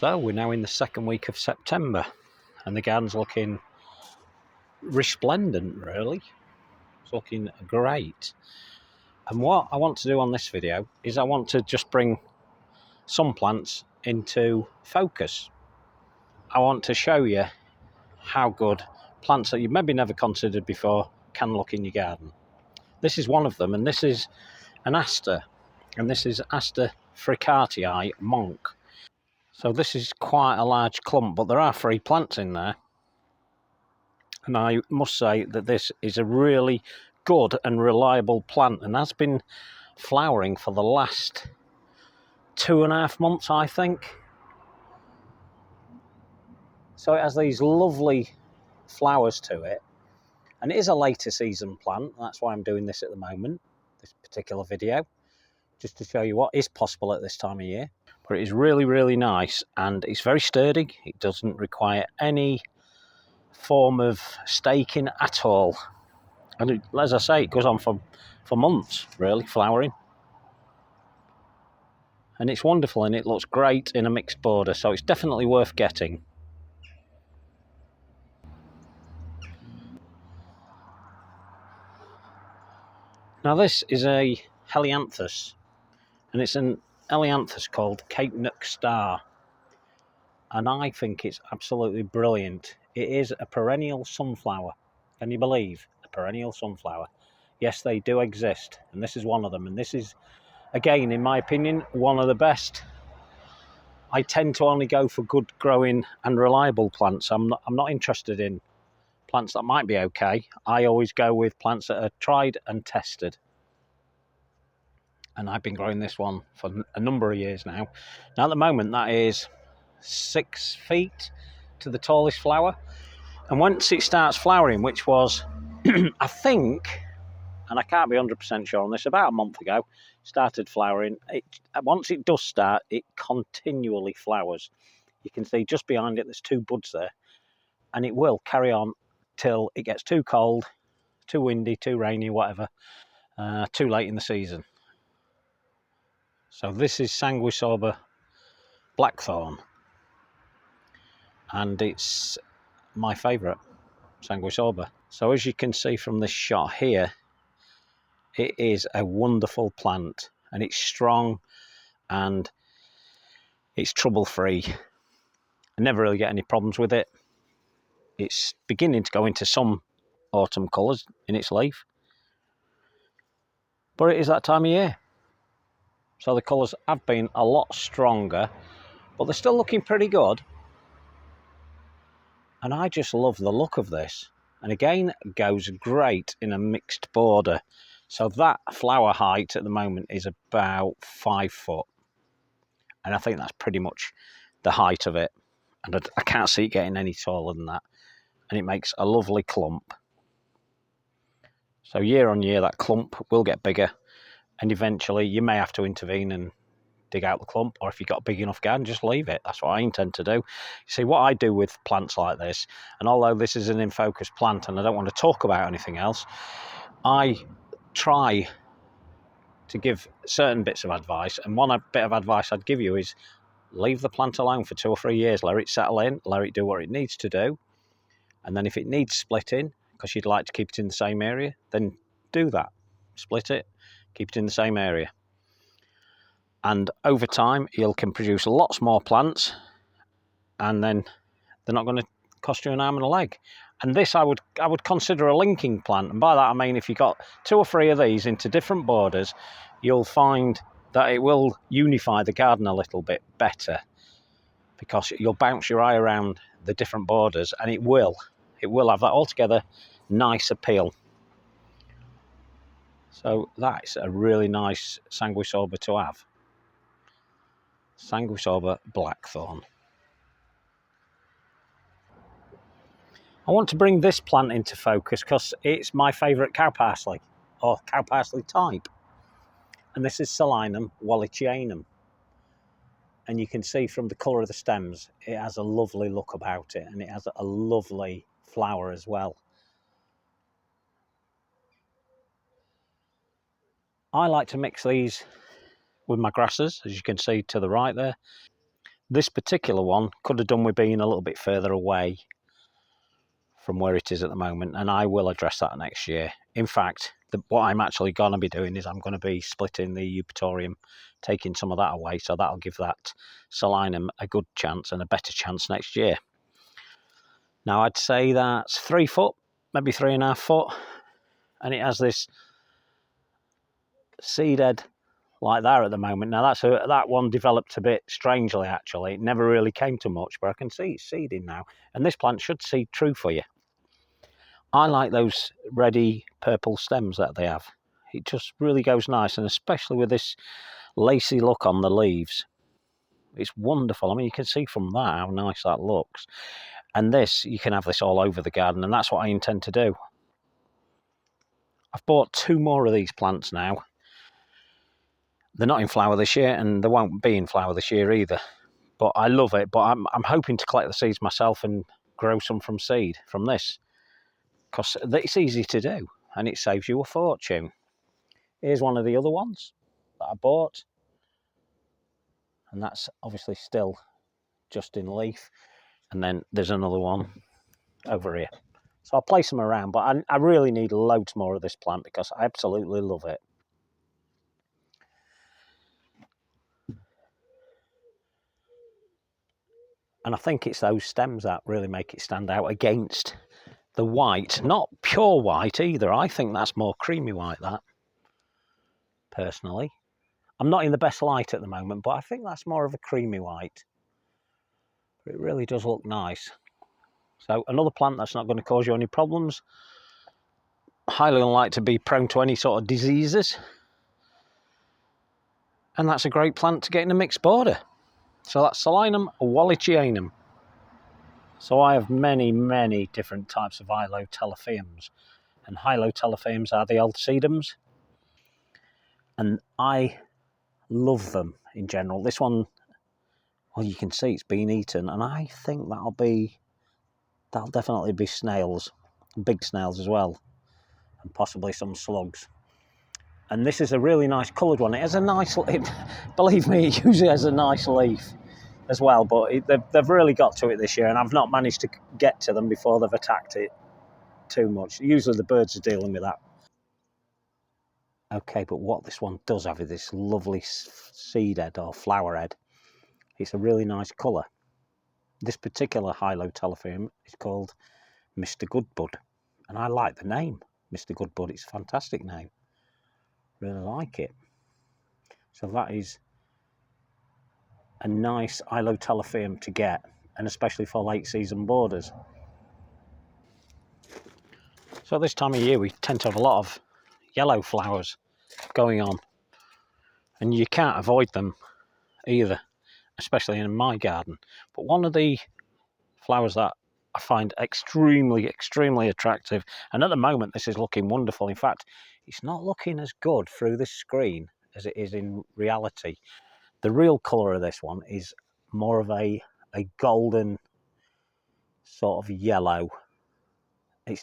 So we're now in the second week of September and the garden's looking resplendent, really. It's looking great. And what I want to do on this video is I want to just bring some plants into focus. I want to show you how good plants that you've maybe never considered before can look in your garden. This is one of them, and this is an Aster, and this is Aster frikartii Monch. So this is quite a large clump, but there are 3 plants in there. And I must say that this is a really good and reliable plant and has been flowering for the last 2.5 months, I think. So it has these lovely flowers to it. And it is a later season plant. That's why I'm doing this at the moment, this particular video, just to show you what is possible at this time of year. But it is really, really nice, and it's very sturdy. It doesn't require any form of staking at all. And it, as I say, it goes on for months, really, flowering. And it's wonderful, and it looks great in a mixed border, so it's definitely worth getting. Now this is a Helianthus, and it's an Helianthus called Cape Nook Star. And I think it's absolutely brilliant. It is a perennial sunflower. Can you believe? A perennial sunflower. Yes, they do exist, and this is one of them. And this is, again, in my opinion, one of the best. I tend to only go for good growing and reliable plants. I'm not interested in plants that might be okay. I always go with plants that are tried and tested. And I've been growing this one for a number of years now. Now at the moment that is 6 feet to the tallest flower. And once it starts flowering, which was, I think, and I can't be 100% sure on this, about a month ago, started flowering. Once it does start, it continually flowers. You can see just behind it, there's 2 buds there. And it will carry on till it gets too cold, too windy, too rainy, whatever, too late in the season. So this is Sanguisorba Blackthorn. And it's my favourite, Sanguisorba. So as you can see from this shot here, it is a wonderful plant, and it's strong and it's trouble-free. I never really get any problems with it. It's beginning to go into some autumn colours in its leaf, but it is that time of year. So the colours have been a lot stronger, but they're still looking pretty good. And I just love the look of this. And again, it goes great in a mixed border. So that flower height at the moment is about 5 foot. And I think that's pretty much the height of it. And I can't see it getting any taller than that. And it makes a lovely clump. So year on year, that clump will get bigger. And eventually you may have to intervene and dig out the clump, or if you've got a big enough garden, just leave it. That's what I intend to do. You see, what I do with plants like this, and although this is an in focus plant and I don't want to talk about anything else, I try to give certain bits of advice, and one bit of advice I'd give you is leave the plant alone for 2 or 3 years, let it settle in, let it do what it needs to do, and then if it needs splitting, because you'd like to keep it in the same area, then do that. Split it, keep it in the same area. And over time, you can produce lots more plants, and then they're not going to cost you an arm and a leg. And this I would consider a linking plant. And by that I mean if you've got 2 or 3 of these into different borders, you'll find that it will unify the garden a little bit better, because you'll bounce your eye around the different borders, and it will have that altogether nice appeal. So that's a really nice Sanguisorba to have. Sanguisorba Blackthorn. I want to bring this plant into focus because it's my favourite cow parsley, or cow parsley type. And this is Selinum wallichianum. And you can see from the colour of the stems, it has a lovely look about it, and it has a lovely flower as well. I like to mix these with my grasses, as you can see to the right there. This particular one could have done with being a little bit further away from where it is at the moment, and I will address that next year. In fact, what I'm actually going to be doing is I'm going to be splitting the eupatorium, taking some of that away, so that'll give that Selinum a good chance and a better chance next year. Now, I'd say that's 3 foot, maybe 3.5 foot, and it has this seed head like that at the moment. Now, that one developed a bit strangely, actually. It never really came to much, but I can see it's seeding now, and this plant should seed true for you. I like those reddy purple stems that they have. It just really goes nice, and especially with this lacy look on the leaves. It's wonderful. I mean, you can see from that how nice that looks. And this, you can have this all over the garden, and that's what I intend to do. I've bought 2 more of these plants now. They're not in flower this year, and they won't be in flower this year either. But I love it. But I'm hoping to collect the seeds myself and grow some from seed from this, because it's easy to do and it saves you a fortune. Here's one of the other ones that I bought, and that's obviously still just in leaf. And then there's another one over here. So I'll place them around, but I really need loads more of this plant because I absolutely love it. And I think it's those stems that really make it stand out against the white. Not pure white either. I think that's more creamy white, that, personally. I'm not in the best light at the moment, but I think that's more of a creamy white. But it really does look nice. So another plant that's not going to cause you any problems. Highly unlikely to be prone to any sort of diseases. And that's a great plant to get in a mixed border. So that's Selinum wallichianum. So I have many, many different types of Hylotelephiums. And Hylotelephiums are the old sedums. And I love them in general. This one, well, you can see it's been eaten. And I think that'll definitely be snails. Big snails as well. And possibly some slugs. And this is a really nice coloured one. It has a nice, believe me, it usually has a nice leaf as well, but they've really got to it this year, and I've not managed to get to them before they've attacked it too much. Usually the birds are dealing with that. Okay, but what this one does have is this lovely seed head or flower head. It's a really nice colour. This particular Hylotelephium is called Mr. Goodbud, and I like the name, Mr. Goodbud. It's a fantastic name. Really like it. So that is a nice Hylotelephium to get, and especially for late season borders. So this time of year we tend to have a lot of yellow flowers going on, and you can't avoid them either, especially in my garden. But one of the flowers that I find extremely, extremely attractive, and at the moment this is looking wonderful. In fact, it's not looking as good through this screen as it is in reality. The real colour of this one is more of a golden sort of yellow. I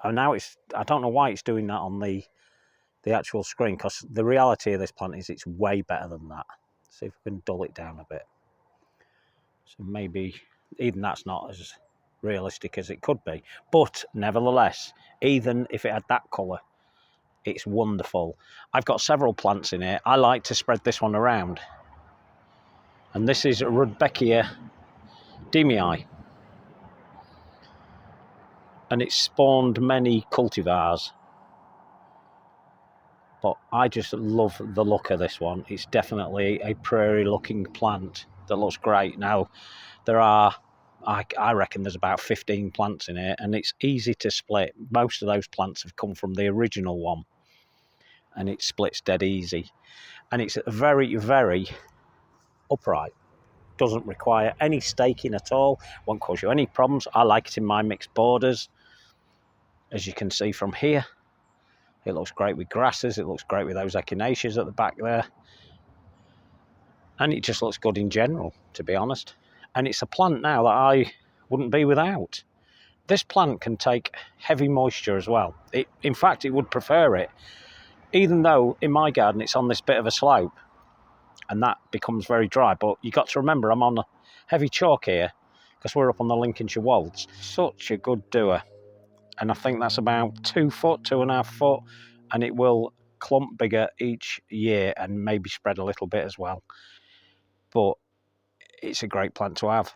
don't know why it's doing that on the actual screen, because the reality of this plant is it's way better than that. See if we can dull it down a bit. So maybe even that's not as realistic as it could be, but nevertheless, even if it had that colour, it's wonderful. I've got several plants in here. I like to spread this one around, and this is Rudbeckia deamii, and it's spawned many cultivars, but I just love the look of this one. It's definitely a prairie looking plant that looks great. Now there are, I reckon there's about 15 plants in here, and it's easy to split. Most of those plants have come from the original one, and it splits dead easy, and it's very, very upright. Doesn't require any staking at all, won't cause you any problems. I like it in my mixed borders, as you can see from here. It looks great with grasses, it looks great with those echinaceas at the back there, and it just looks good in general, to be honest. And it's a plant now that I wouldn't be without. This plant can take heavy moisture as well. In fact, it would prefer it, even though in my garden it's on this bit of a slope, and that becomes very dry. But you've got to remember, I'm on heavy chalk here, because we're up on the Lincolnshire Wolds. Such a good doer. And I think that's about 2 foot, 2.5 foot, and it will clump bigger each year and maybe spread a little bit as well. But it's a great plant to have.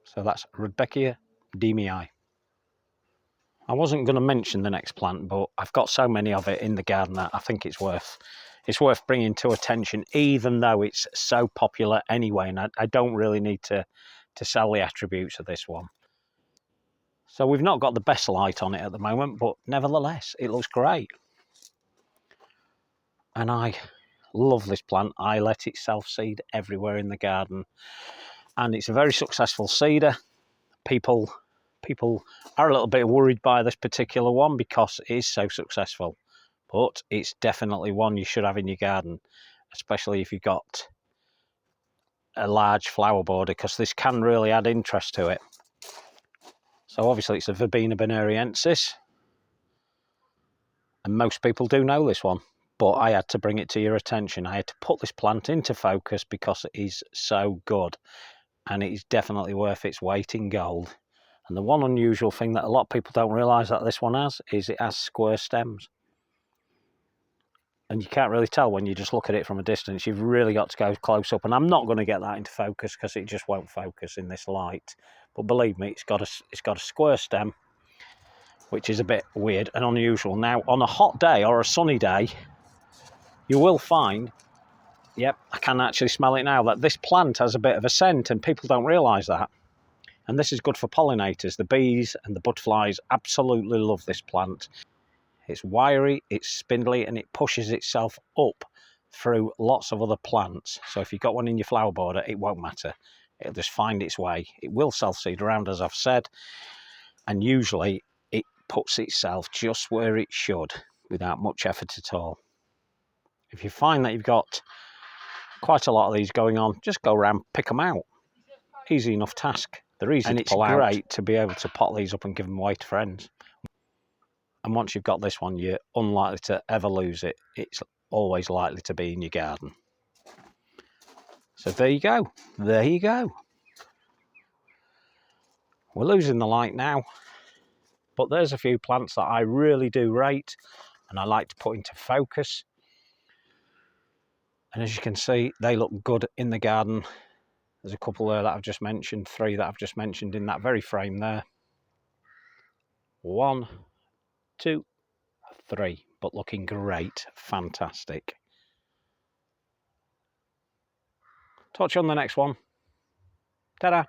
So that's Rudbeckia deamii. I wasn't going to mention the next plant, but I've got so many of it in the garden that I think it's worth bringing to attention, even though it's so popular anyway, and I don't really need to sell the attributes of this one. So we've not got the best light on it at the moment, but nevertheless, it looks great. And I love this plant. I let it self-seed everywhere in the garden, and it's a very successful seeder. People are a little bit worried by this particular one because it is so successful, but it's definitely one you should have in your garden, especially if you've got a large flower border, because this can really add interest to it. So obviously it's a Verbena bonariensis, and most people do know this one, but I had to bring it to your attention. I had to put this plant into focus because it is so good, and it is definitely worth its weight in gold. And the one unusual thing that a lot of people don't realise that this one has is it has square stems. And you can't really tell when you just look at it from a distance. You've really got to go close up, and I'm not going to get that into focus because it just won't focus in this light. But believe me, it's got a square stem, which is a bit weird and unusual. Now, on a hot day or a sunny day, you will find, yep, I can actually smell it now, that this plant has a bit of a scent, and people don't realise that. And this is good for pollinators. The bees and the butterflies absolutely love this plant. It's wiry, it's spindly, and it pushes itself up through lots of other plants. So if you've got one in your flower border, it won't matter. It'll just find its way. It will self-seed around, as I've said, and usually it puts itself just where it should without much effort at all. If you find that you've got quite a lot of these going on, just go around, pick them out. Easy enough task. They're easy to pull out. And it's great to be able to pot these up and give them away to friends. And once you've got this one, you're unlikely to ever lose it. It's always likely to be in your garden. So there you go. There you go. We're losing the light now, but there's a few plants that I really do rate and I like to put into focus. And as you can see, they look good in the garden. There's a couple there that I've just mentioned, 3 that I've just mentioned in that very frame there. 1, 2, 3, but looking great, fantastic. Talk to you on the next one. Ta-da!